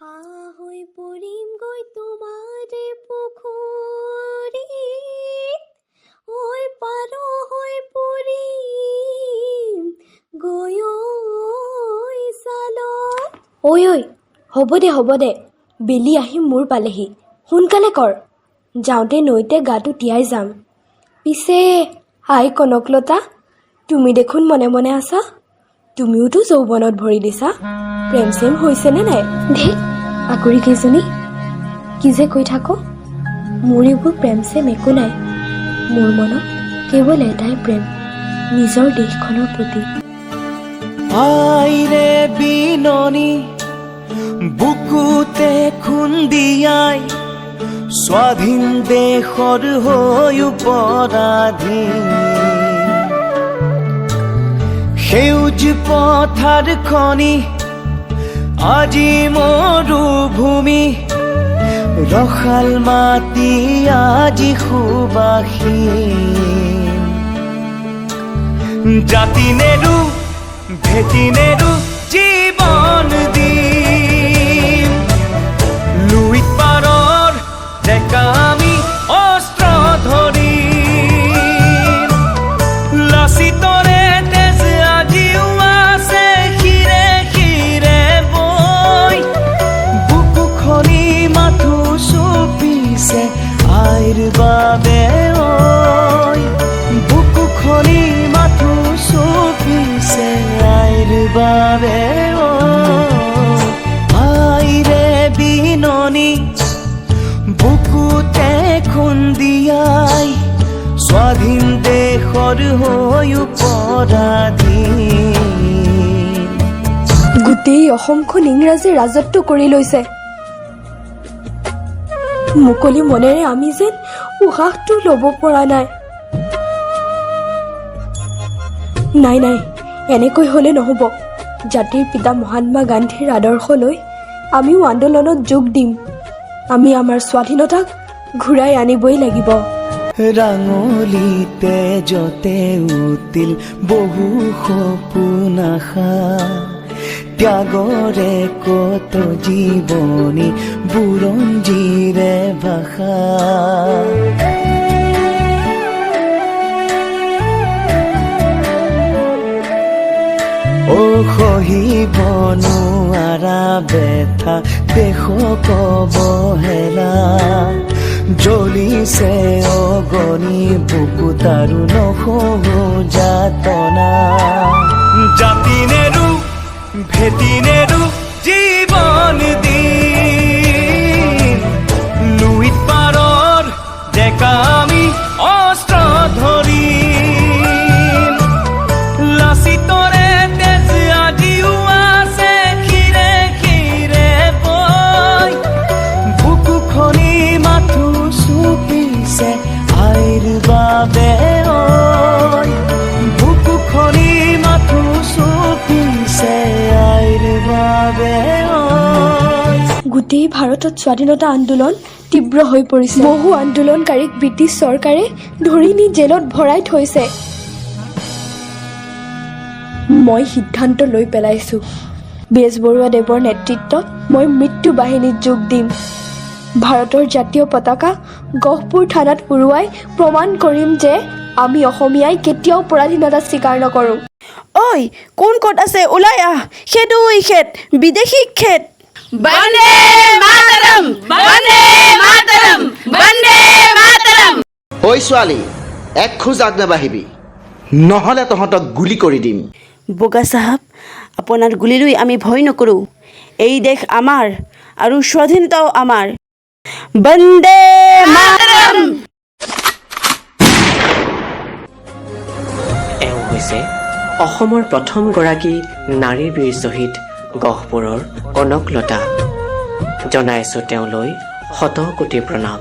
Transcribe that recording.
হৈ পৰিম গৈ তোমাৰে পুখুৰীত, হৈ পাৰ হৈ পৰিম গৈ চালত। ঐ হ'ব দে বেলি আহি মোৰ পালেহি, সোনকালে কৰ। যাওঁতে নৈতে গাটো তিয়াই যাম। পিছে আই কনকলতা, তুমি দেখোন মনে মনে আছা। তুমিওতো যৌৱনত ভৰি দিছা। প্ৰেম চেম হৈছেনে নাই? ধেত আকুৰি কেইজনী, কি যে কৈ থাকো। মোৰ এইবোৰ প্ৰেম চেম একো নাই। মোৰ মনত কেৱল এটাই প্ৰেম, নিজৰ দেশখনৰ প্ৰতি। আইৰে বিননি বুকুতে খুন্দিয়াই, স্বাধীন দেশৰ হৈ পৰাধীন। সেউজ পথাৰ খনি আজি মৰুভূমি, ৰসাল মাটি আজি সুবাসীন। জাতি নেৰু ভেটি নেৰু জীৱন দিম, লুইত পাৰৰ ডেকা আমি অস্ত্ৰ ধৰিম। লাচিতৰে তেজ আজিও আছে শিৰে শিৰে বৈ, বুকু খনি মাথো চুপিছে আইৰ বাবে ঐ। বুকু খনি মাথো চুপিছে আইৰ বাবে ঐ। আইৰে বিননি বুকুতে খুন্দিয়াই, স্বাধীন দেশৰ হৈ পৰাধীন। গোটেই অসমখন ইংৰাজে ৰাজত্ব কৰি লৈছে। মুকলি মনেৰে আমি যেন উশাহটো ল'ব পৰা নাই। নাই এনেকৈ হ'লে নহ'ব। জাতিৰ পিতা মহাত্মা গান্ধীৰ আদৰ্শ লৈ আমিও আন্দোলনত যোগ দিম। আমি আমাৰ স্বাধীনতাক ঘূৰাই আনিবই লাগিব। ৰাঙলীতে যতে উতিল বহু সপোন আশা, ত্যাগৰে কত জীৱনী বুৰঞ্জীৰে ভাষা। সহিব নোৱাৰা বেথা দেশক অৱহেলা, জ্বলিছে অগণি বুকুত আৰু নহৰু যাতনা। জাতি নেৰু ভেটি নেৰু জীৱন দিম, লুইত পাৰৰ ডেকা আমি অস্ত্ৰ ধৰিম। লাচিতৰে তেজ আজিও আছে শিৰে শিৰে বৈ, বুকু খনি মাথো চুপিছে আইৰ বাবে ঐ। বুকু খনি মাথো চুপিছে আইৰ বাবে ঐ। গোটেই ভাৰতত স্বাধীনতা আন্দোলন তীব্ৰ হৈ পৰিছে। বহু আন্দোলনকাৰীক ব্ৰিটিছ চৰকাৰে ধৰি নি জেলত ভৰাই থৈছে। মই সিদ্ধান্ত লৈ পেলাইছো, বেজবৰুৱাদেৱৰ নেতৃত্বত মই মৃত্যু বাহিনীত যোগ দিম। ভাৰতৰ জাতীয় পতাকা গহপুৰ থানাত উৰুৱাই প্ৰমাণ কৰিম যে আমি অসমীয়াই কেতিয়াও পৰাধীনতা স্বীকাৰ নকৰোঁ। ঐ কোন ক'ত আছে ওলাই আহ, সেইটোই খেত বিদেশী খেত। বন্দে মাতৰম, বন্দে মাতৰম, বন্দে মাতৰম। ঐ ছোৱালী, এক খোজ আগ নাবাঢ়িবি, নহ'লে তহঁতক গুলি কৰি দিম। বগা চাহাব, আপোনাৰ গুলিলৈ আমি ভয় নকৰোঁ। এই দেশ আমাৰ আৰু স্বাধীনতাও আমাৰ। বন্দে মাতৰম। এওঁ হৈছে অসমৰ প্ৰথমগৰাকী নাৰী বীৰ শ্বহীদ গহপুৰৰ কনকলতা। জনাইছোঁ তেওঁলৈ শত কোটি প্ৰণাম।